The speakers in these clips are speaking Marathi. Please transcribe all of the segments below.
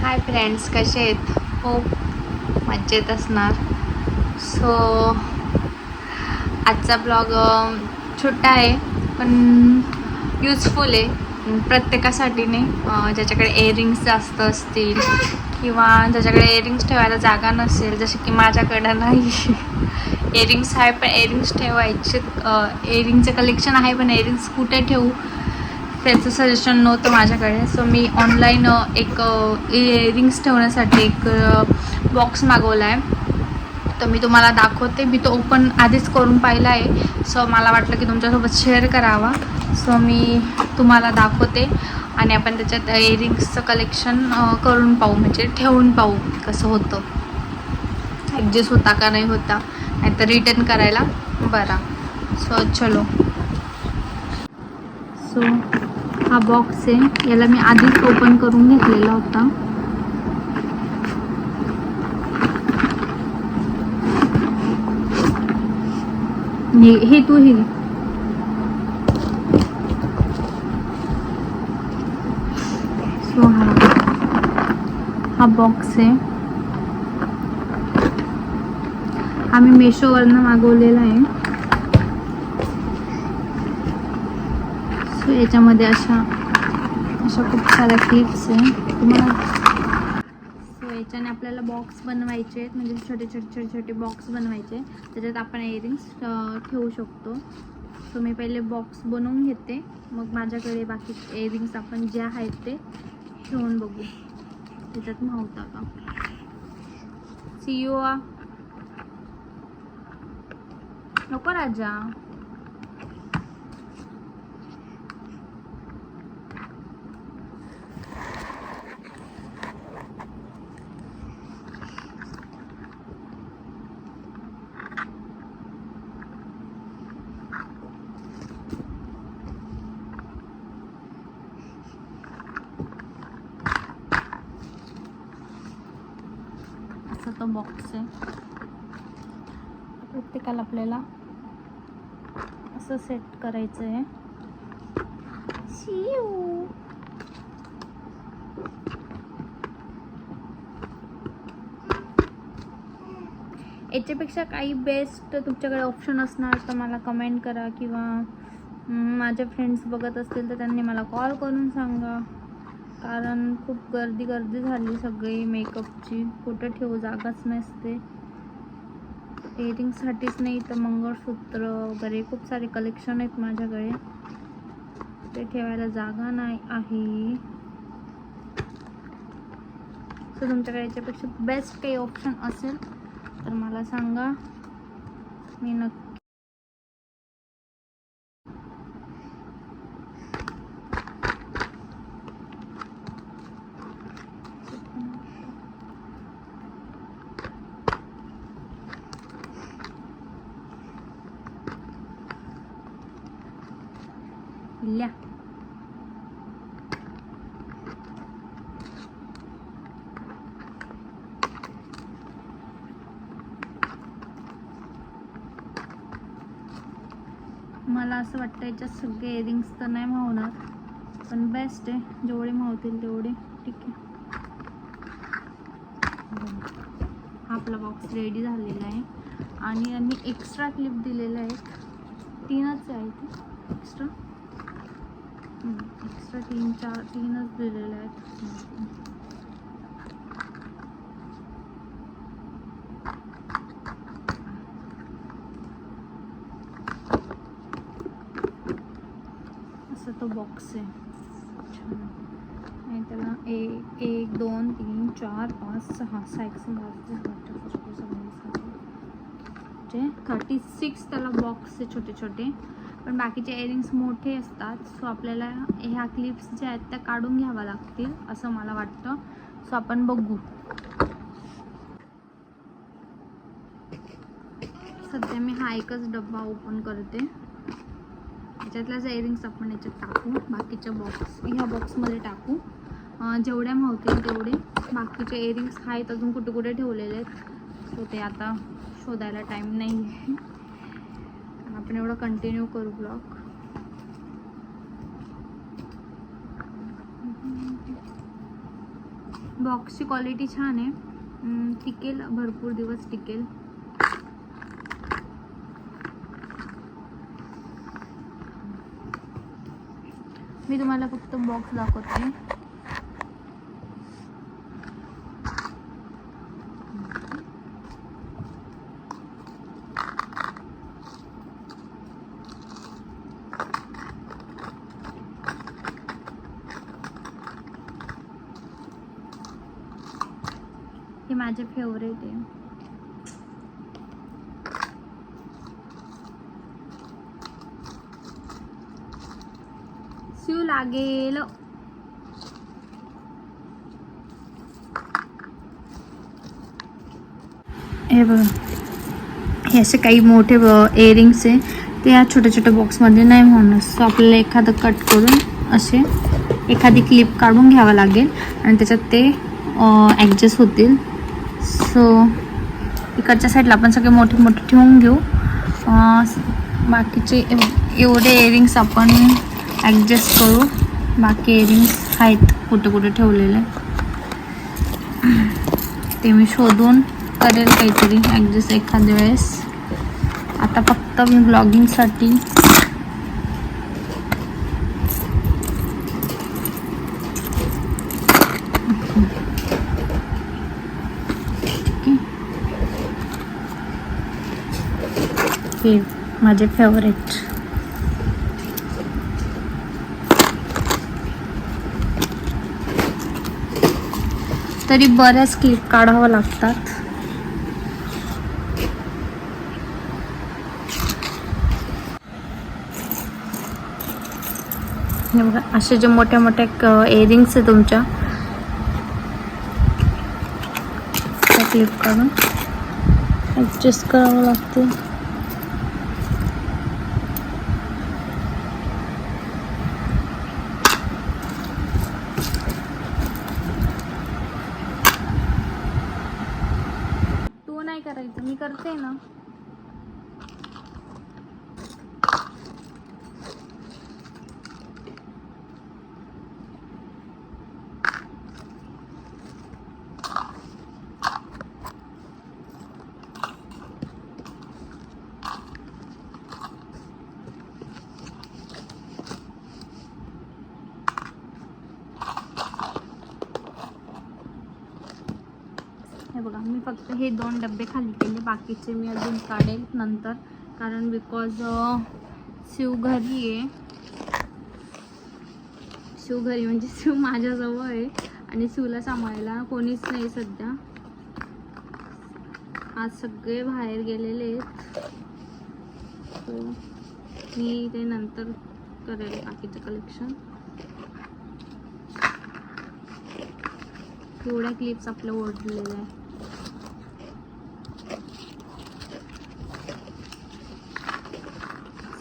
हाय फ्रेंड्स, कसे आहेत? खूप मजेत असणार. सो आजचा ब्लॉग छोटा आहे पण यूजफुल आहे प्रत्येकासाठी नाही. ज्याच्याकडे इयरिंग्स जास्त असतील किंवा ज्याच्याकडे इयरिंग्स ठेवायला जागा नसेल, जसे की माझ्याकडं नाही. इयरिंग्स आहे पण इयरिंग्स ठेवायचे, इयरिंगचं कलेक्शन आहे पण इयरिंग्स कुठे ठेवू त्याचं सजेशन नव्हतं माझ्याकडे. सो मी ऑनलाईन एक इयरिंग्स ठेवण्यासाठी एक बॉक्स मागवला आहे. तर मी तुम्हाला दाखवते. मी तो ओपन आधीच करून पाहिला आहे. सो मला वाटलं की तुमच्यासोबत शेअर करावा. सो मी तुम्हाला दाखवते आणि आपण त्याच्यात इयरिंग्सचं कलेक्शन करून पाहू, म्हणजे ठेवून पाहू कसं होतं, ॲडजस्ट होता का नाही होता, नाहीतर रिटर्न करायला बरा. सो चलो. सो हा बॉक्स आहे, याला मी आधीच ओपन करून घेतलेला होता. हे तू हे सो हा बॉक्स आहे. आम्ही मेशोवरनं मागवलेला आहे. सो याच्यामध्ये अशा खूप साऱ्या क्लिप्स आहे तुम्हाला. सो याच्याने आपल्याला बॉक्स बनवायचे आहेत, म्हणजे छोटे बॉक्स बनवायचे, त्याच्यात आपण इयरिंग्स ठेवू शकतो. सो मी पहिले बॉक्स बनवून घेते, मग माझ्याकडे बाकी इयरिंग्स आपण जे आहेत ते ठेवून बघू त्याच्यात मावता का. सीओ नको राजा. तो बॉक्स आहे. प्रत्येकाला आपल्याला असं सेट करायचं आहे. याच्यापेक्षा काही बेस्ट तुमच्याकडे ऑप्शन असणार तर मला कमेंट करा, किंवा माझ्या फ्रेंड्स बघत असतील तर त्यांनी मला कॉल करून सांगा. कारण खूप गर्दी झाली सगळी मेकअपची, कुठं ठेवू जागाच नसते. इयरिंगसाठीच नाही तर मंगळसूत्र वगैरे खूप सारे कलेक्शन आहेत माझ्याकडे, ते ठेवायला जागा नाही आहे. सो तुमच्याकडे याच्यापेक्षा बेस्ट काही ऑप्शन असेल तर मला सांगा, मी नक्की लिया. मला असं वाटतं याच्यात सगळे इयरिंग्स तर नाही मावणार, पण बेस्ट आहे, जेवढे मावतील तेवढे ठीक आहे. आपला बॉक्स रेडी झालेला आहे आणि यांनी एक्स्ट्रा क्लिप दिलेले आहेत. 3च आहे ते एक्स्ट्रा 3च दिलेले आहेत. असं तो बॉक्स आहे. आणि त्याला 1 2 3 4 5 6 36 त्याला बॉक्स आहे छोटे, पण बाकीचे इयरिंग्स मोठे असतात. सो आपल्याला ह्या क्लिप्स ज्या आहेत त्या काढून घ्याव्या लागतील असं मला वाटतं. सो आपण बघू. सध्या मी हा एकच डब्बा ओपन करते. याच्यातल्याच इयरिंग्स आपण याच्यात टाकू, बाकीच्या ह्या बॉक्समध्ये टाकू, जेवढ्या मावतील तेवढे. बाकीचे इयरिंग्स आहेत अजून कुठे ठेवलेले आहेत, सो ते आता शोधायला टाईम नाही आहे. आपण एवढं कंटिन्यू करू ब्लॉग. बॉक्सची क्वालिटी छान आहे, टिकेल, भरपूर दिवस टिकेल. मी तुम्हाला फक्त बॉक्स दाखवते. हे माझे फेवरेट आहे. शिव लागेल. हे बघा, हे असे काही मोठे इयरिंग्स आहे, ते या छोट्या छोट्या बॉक्समध्ये नाही म्हणून. सो आपल्याला एखादं कट करून असे एखादी क्लिप काढून घ्यावं लागेल आणि त्याच्यात ते ॲडजस्ट होतील. सो इकडच्या साईडला आपण सगळे मोठे मोठे ठेवून घेऊ. बाकीचे एवढे इयरिंग्स आपण ॲडजस्ट करू. बाकी इयरिंग्स आहेत कुठे कुठे ठेवलेले, ते मी शोधून करेल काहीतरी ॲडजस्ट एखाद्या वेळेस. आता फक्त मी ब्लॉगिंगसाठी हे माझे फेवरेट. तरी बऱ्याच क्लिप काढावं लागतात. हे बघा, असे जे मोठ्या मोठ्या इयरिंग्स आहे तुमच्या, त्या क्लिप काढून ॲडजस्ट करावं लागते. तो नाही करायचं, मी करते ना. हे बघा, मी फक्त हे 2 डबे खाली केले, बाकीचे मी अजून काढेल नंतर, कारण बिकॉज शिव घरी आहे. शिव घरी म्हणजे शिव माझ्याजवळ आहे आणि शिवला सांभाळायला कोणीच नाही सध्या. आज सगळे बाहेर गेलेले आहेत. सो मी ते नंतर करेल बाकीचं कलेक्शन. एवढ्या क्लिप्स आपल्या ओढलेल्या आहे.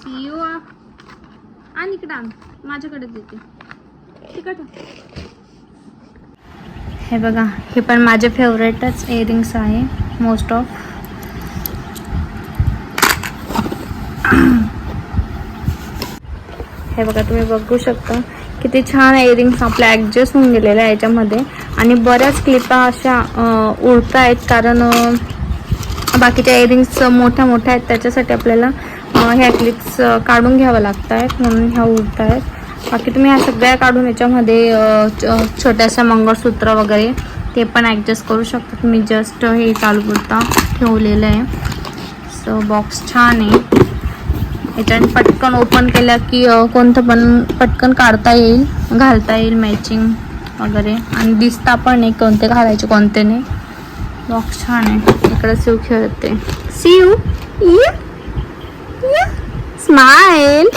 सीओ आणि इकडे आण, माझ्याकडे देते तिकट. हे बघा, हे पण माझे फेवरेटच इयरिंग्स आहे मोस्ट ऑफ. हे बघा, तुम्ही बघू शकता किती छान इयरिंग्स आपल्या ॲडजस्ट होऊन गेलेल्या आहे याच्यामध्ये. आणि बऱ्याच क्लिपा अशा उडत आहेत, कारण बाकीच्या इयरिंग्स मोठ्या मोठ्या आहेत, त्याच्यासाठी आपल्याला ह्या क्लिप्स काढून घ्यावं लागत आहेत, म्हणून ह्या उडत आहेत. बाकी तुम्ही ह्या सगळ्या काढून याच्यामध्ये छोट्याशा मंगळसूत्र वगैरे ते पण ॲडजस्ट करू शकता. तुम्ही जस्ट हे चालू पुरता ठेवलेलं आहे. सो बॉक्स छान आहे. याच्याने पटकन ओपन केलं की कोणतं पण पटकन काढता येईल, घालता येईल मॅचिंग वगैरे, आणि दिसता पण नाही कोणते घालायचे कोणते नाही. बॉक्स छान आहे. इकडे शिव खेळते. शिव स्माइल.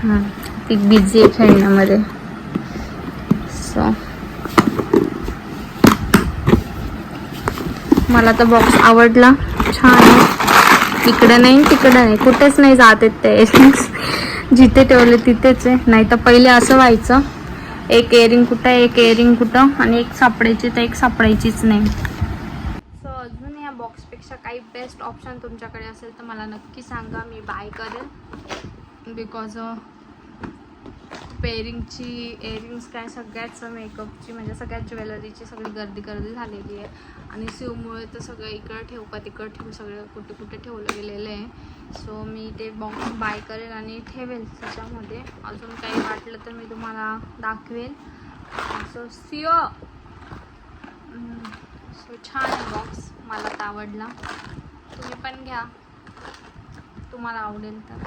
हां, ती बिझी आहे खेळण्यामध्ये. सो मला तर बॉक्स आवडला, छान आहे. इकडे नाही तिकडे नाही, कुठेच नाही जात आहेत ते. जिथे ठेवले तिथेच आहे. नाही तर पहिले असं व्हायचं, एक इयरिंग कुठं एक इयरिंग कुठं, आणि एक सापडायची तर एक सापडायचीच नाही. सो अजून या बॉक्सपेक्षा काही बेस्ट ऑप्शन तुमच्याकडे असेल तर मला नक्की सांगा, मी बाय करेल. बिकॉज इयरिंग्स काय सगळ्याच मेकअपची म्हणजे सगळ्यात ज्वेलरीची सगळी गर्दी झालेली आहे. आणि शिवमुळे तर सगळं इकडं ठेवू का तिकडं ठेवू, सगळं कुठे कुठे ठेवलं गेलेलं आहे. सो मी ते बॉक्स बाय करेल आणि ठेवेल त्याच्यामध्ये. अजून काही वाटलं तर मी तुम्हाला दाखवेल. सो सो छान आहे बॉक्स, मला तर आवडला. तुम्ही पण घ्या, तुम्हाला आवडेल तर.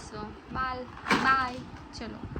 सो बाय चलो.